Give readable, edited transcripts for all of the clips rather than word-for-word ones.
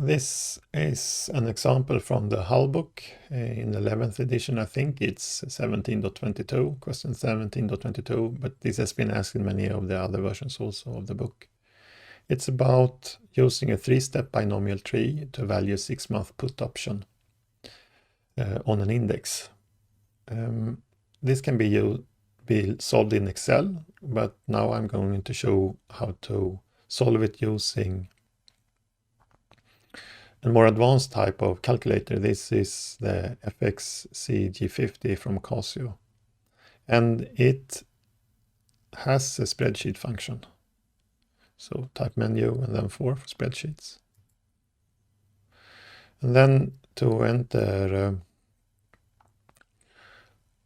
This is an example from the Hull book in 11th edition. I think it's 17.22, question 17.22, but this has been asked in many of the other versions also of the book. It's about using a 3-step binomial tree to value 6-month put option on an index. This can be solved in Excel, but now I'm going to show how to solve it using a more advanced type of calculator. This is the fx-CG50 from Casio, and it has a spreadsheet function. So type menu and then 4 for spreadsheets. And then to enter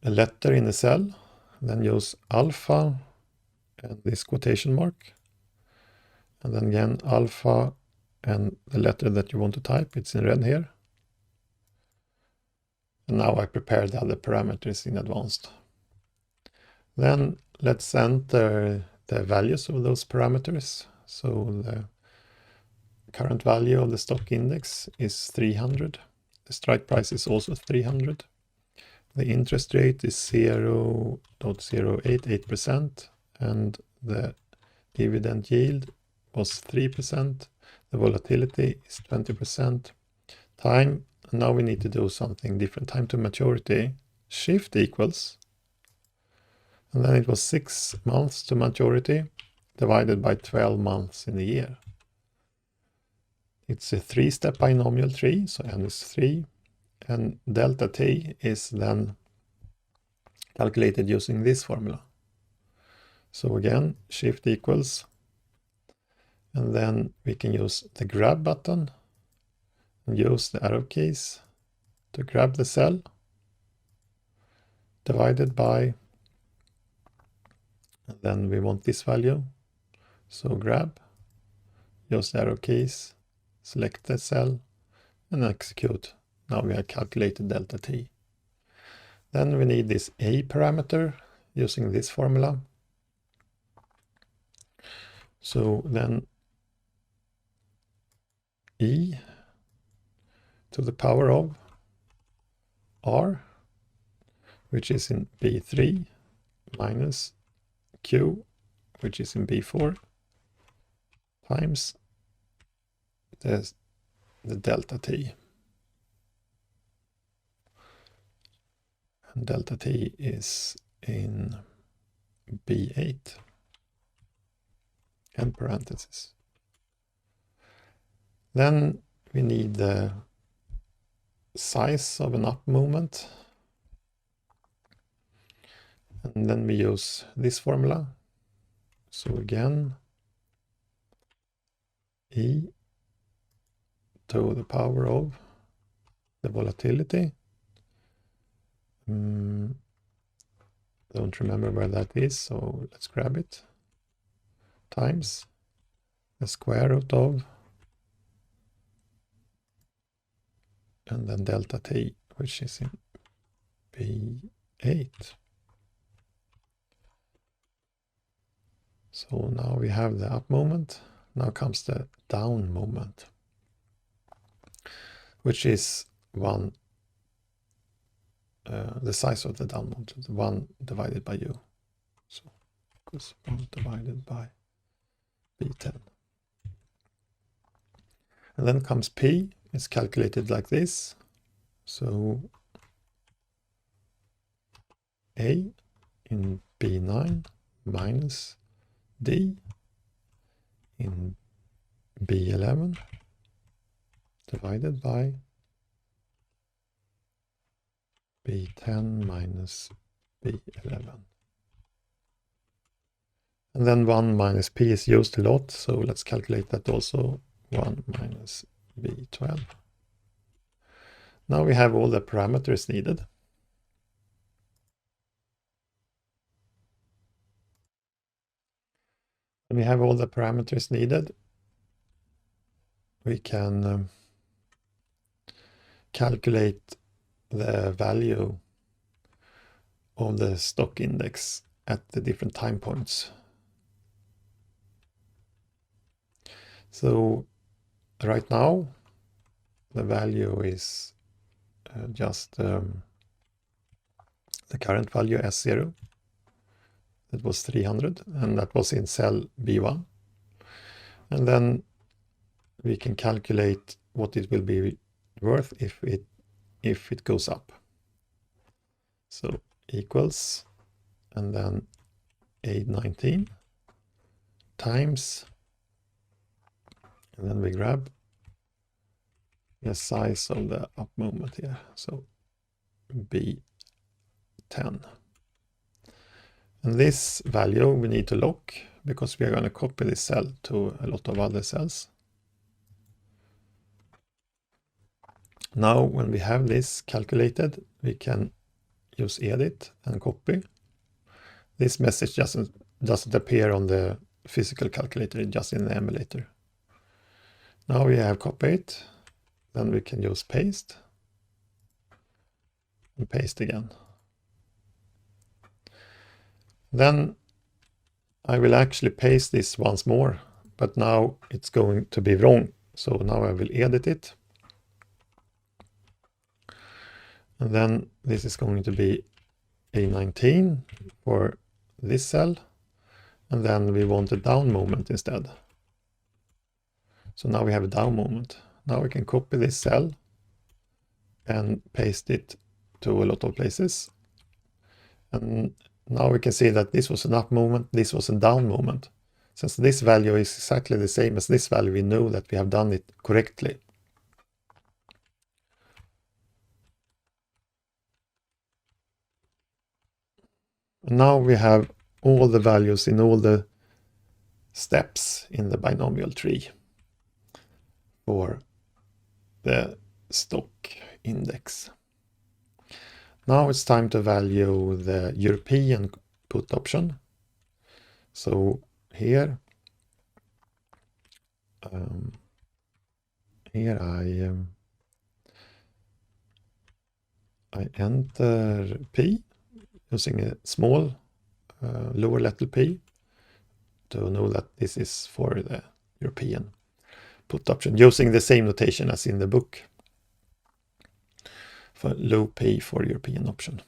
a letter in a cell, then use alpha and this quotation mark, and then again alpha and the letter that you want to type, it's in red here. And now I prepared the other parameters in advanced. Then let's enter the values of those parameters. So the current value of the stock index is 300. The strike price is also 300. The interest rate is 0.088%, and the dividend yield was 3%. The volatility is 20%. Time, now we need to do something different. Time to maturity, shift equals, and then it was 6 months to maturity divided by 12 months in the year. It's a 3-step binomial tree, so n is 3, and delta t is then calculated using this formula. So again, shift equals, and then we can use the grab button and use the arrow keys to grab the cell, divided by, and then we want this value. So grab, use the arrow keys, select the cell, and execute. Now we have calculated delta t. Then we need this a parameter using this formula. So then e to the power of r, which is in B3, minus q, which is in B4, times the delta t. And delta t is in B8, and parentheses. Then we need the size of an up movement, and then we use this formula. So again, e to the power of the volatility. Don't remember where that is, so let's grab it, times the square root of, and then delta t, which is in B8. So now we have the up moment. Now comes the down moment, which is 1, the size of the down moment, 1 divided by u. So equals 1 divided by B10. And then comes P, it's calculated like this. So A in B9 minus D in B11 divided by B10 minus B11. And then 1 minus P is used a lot, so let's calculate that also. 1 minus B12. Now we have all the parameters needed. When we have all the parameters needed, we can calculate the value of the stock index at the different time points. So right now the value is just the current value S0. That was 300, and that was in cell B1. And then we can calculate what it will be worth if it goes up. So equals, and then 819 times, and then we grab the size of the up movement here, so B10. And this value we need to lock because we are going to copy this cell to a lot of other cells. Now when we have this calculated, we can use edit and copy. This message doesn't appear on the physical calculator, it's just in the emulator. Now we have copied, then we can use paste and paste again. Then I will actually paste this once more, but now it's going to be wrong. So now I will edit it. And then this is going to be A19 for this cell. And then we want a down moment instead. So now we have a down moment. Now we can copy this cell and paste it to a lot of places. And now we can see that this was an up movement, this was a down moment. Since this value is exactly the same as this value, we know that we have done it correctly. And now we have all the values in all the steps in the binomial tree for the stock index. Now it's time to value the European put option. So here, I enter P using a small lower letter p to know that this is for the European put option, using the same notation as in the book for low p for European option.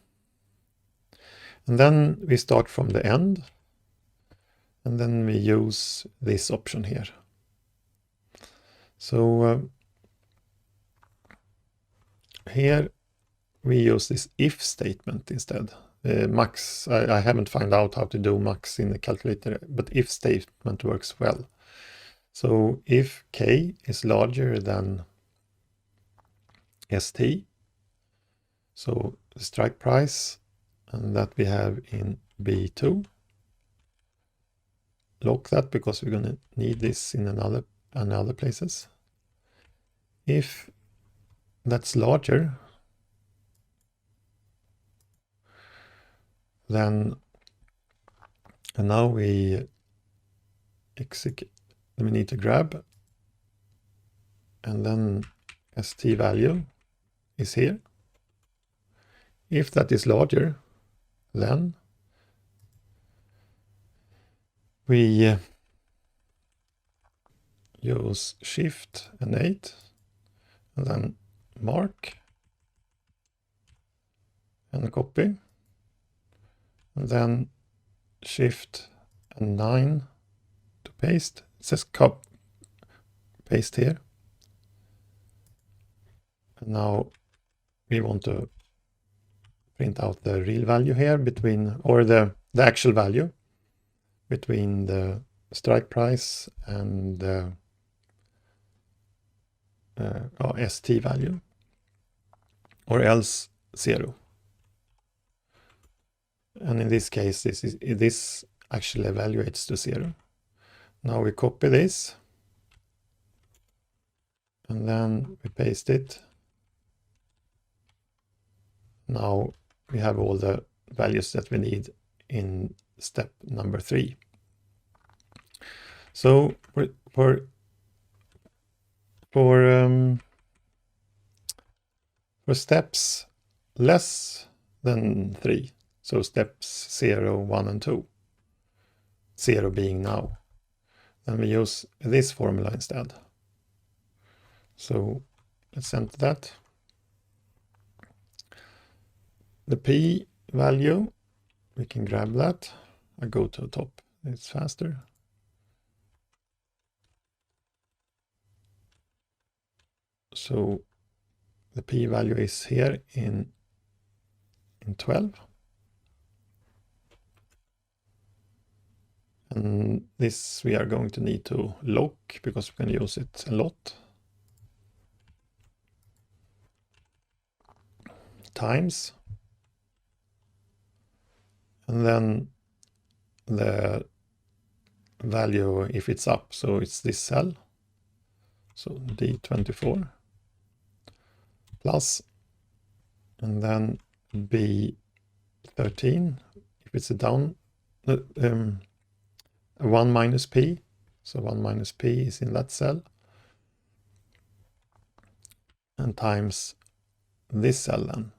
And then we start from the end, and then we use this option here. So here we use this if statement instead. Max, I haven't found out how to do max in the calculator, but if statement works well. So if k is larger than st, so the strike price, and that we have in B2, lock that because we're going to need this in another places. If that's larger, then and now we execute, we need to grab, and then st value is here. If that is larger, then we use shift and 8, and then mark and copy, and then shift and 9 to paste. It says paste here. And now we want to print out the real value here between, or the actual value between the strike price and the ST value, or else 0. And in this case, this actually evaluates to 0. Now we copy this, and then we paste it. Now we have all the values that we need in step number 3. So for steps less than 3, so steps 0, 1, and 2, 0 being now, then we use this formula instead. So let's enter that. The P value, we can grab that. I go to the top, it's faster. So the P value is here in 12. And this we are going to need to lock because we can use it a lot. Times. And then the value if it's up, so it's this cell. So D24 plus, and then B13 if it's a down, 1 minus P, so 1 minus P is in that cell, and times this cell then,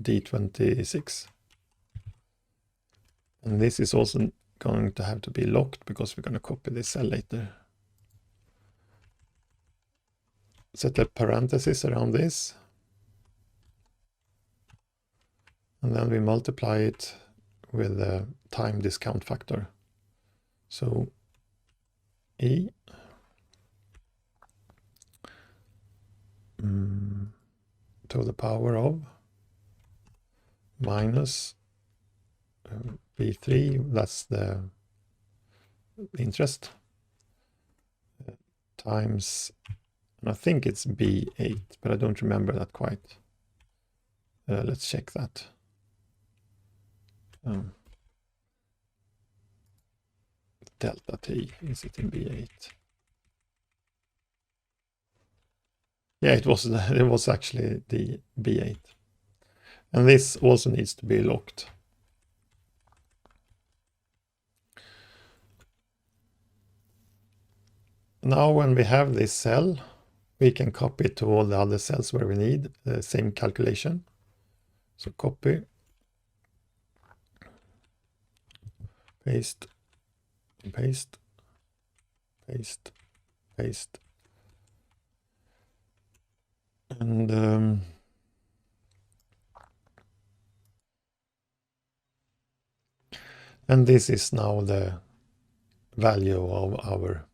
D26. And this is also going to have to be locked because we're going to copy this cell later. Set a parenthesis around this. And then we multiply it with the time discount factor. So E to the power of minus B3, that's the interest, times, and I think it's B8, but I don't remember that quite. Let's check that. Delta T, is it in B8? Yeah, it was actually the B8. And this also needs to be locked. Now when we have this cell, we can copy it to all the other cells where we need the same calculation. So copy, paste, paste, paste, paste. And this is now the value of our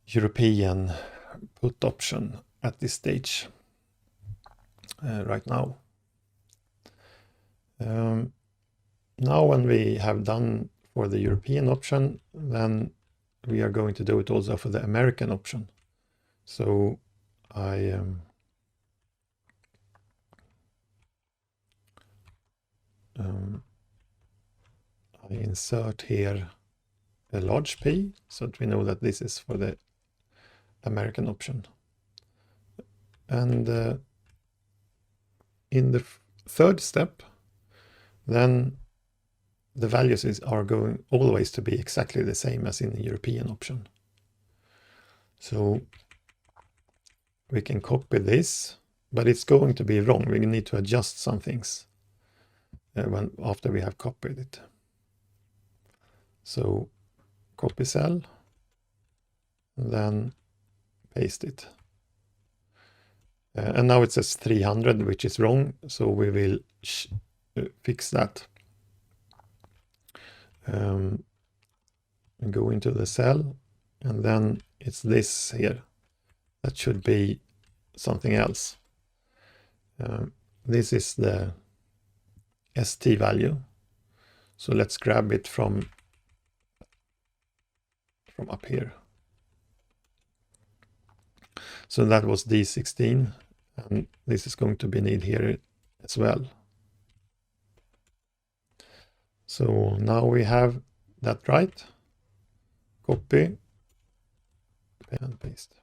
European put option at this stage right now. Now when we have done for the European option, then we are going to do it also for the American option. So I insert here a large P so that we know that this is for the American option. And in the third step, then the values are going always to be exactly the same as in the European option. So we can copy this, but it's going to be wrong. We need to adjust some things after we have copied it. So copy cell, then paste it. And now it says 300, which is wrong. So we will fix that. And go into the cell, and then it's this here. That should be something else. This is the ST value. So let's grab it from up here. So that was D16, and this is going to be needed here as well. So now we have that right. Copy and paste.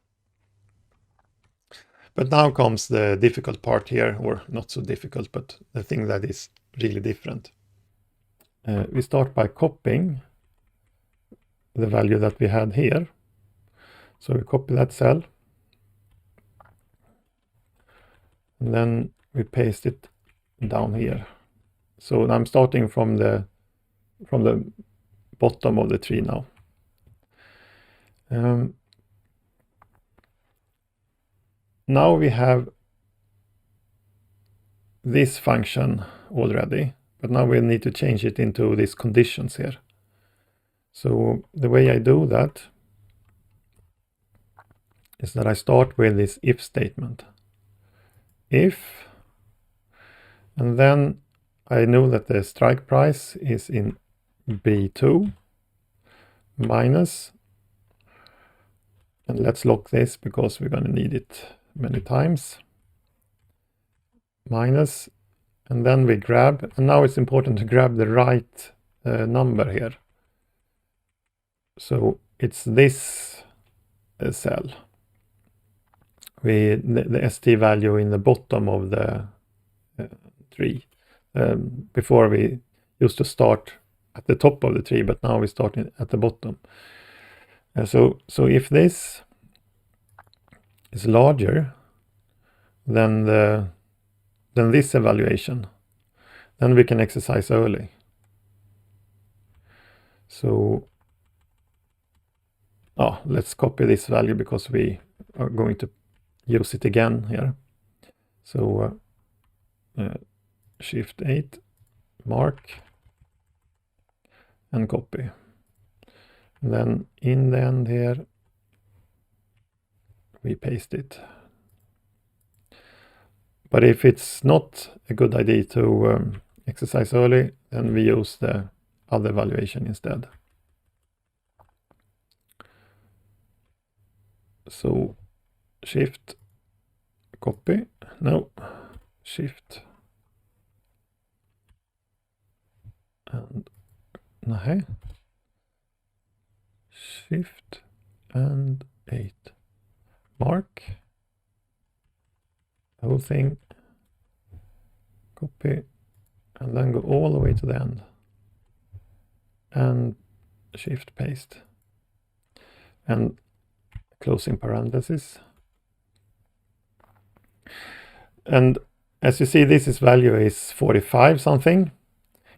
But now comes the difficult part here, or not so difficult, but the thing that is really different. We start by copying the value that we had here. So we copy that cell. And then we paste it down here. So I'm starting from the bottom of the tree now. now we have this function already, but now we need to change it into these conditions here. So the way I do that is that I start with this if statement. If, and then I know that the strike price is in B2 minus, and let's lock this because we're going to need it many times, minus, and then we grab, and now it's important to grab the right number here. So it's this cell, the ST value in the bottom of the tree. Before we used to start at the top of the tree, but now we start at the bottom. So if this is larger than this evaluation, then we can exercise early. So let's copy this value because we are going to use it again here. So Shift 8, mark, and copy. And then in the end here, we paste it. But if it's not a good idea to exercise early, then we use the other valuation instead. So Shift, copy, no, Shift, and nej, Shift and 8, mark, the whole thing, copy, and then go all the way to the end, and Shift, paste, and closing parenthesis. And as you see, this value is 45 something.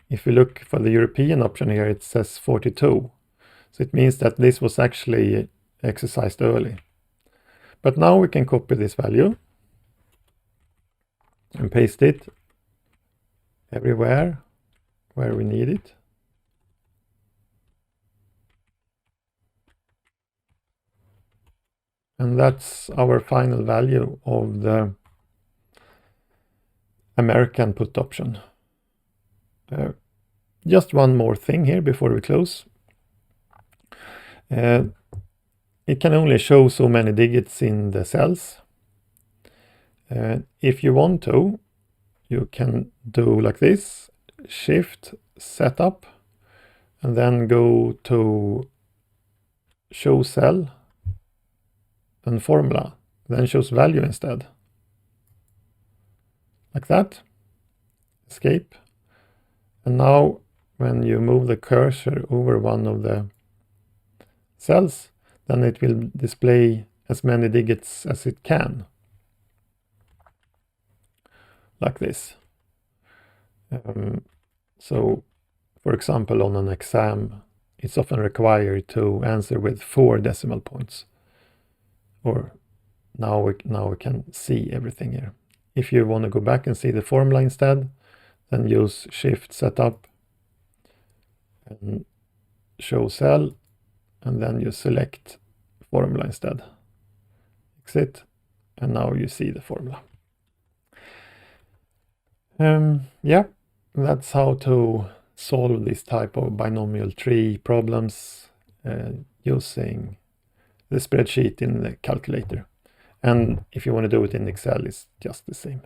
If we look for the European option here, it says 42. So it means that this was actually exercised early. But now we can copy this value and paste it everywhere where we need it. And that's our final value of the American put option. Just one more thing here before we close. It can only show so many digits in the cells. If you want to, you can do like this, Shift, Setup, and then go to Show Cell, and Formula, then shows value instead. Like that. Escape. And now when you move the cursor over one of the cells, then it will display as many digits as it can. Like this. So, for example, on an exam, it's often required to answer with 4 decimal points. Or now we can see everything here. If you want to go back and see the formula instead, then use Shift, Setup, and Show Cell, and then you select Formula instead. Exit, and now you see the formula. Yeah, that's how to solve this type of binomial tree problems using the spreadsheet in the calculator. And if you want to do it in Excel, it's just the same.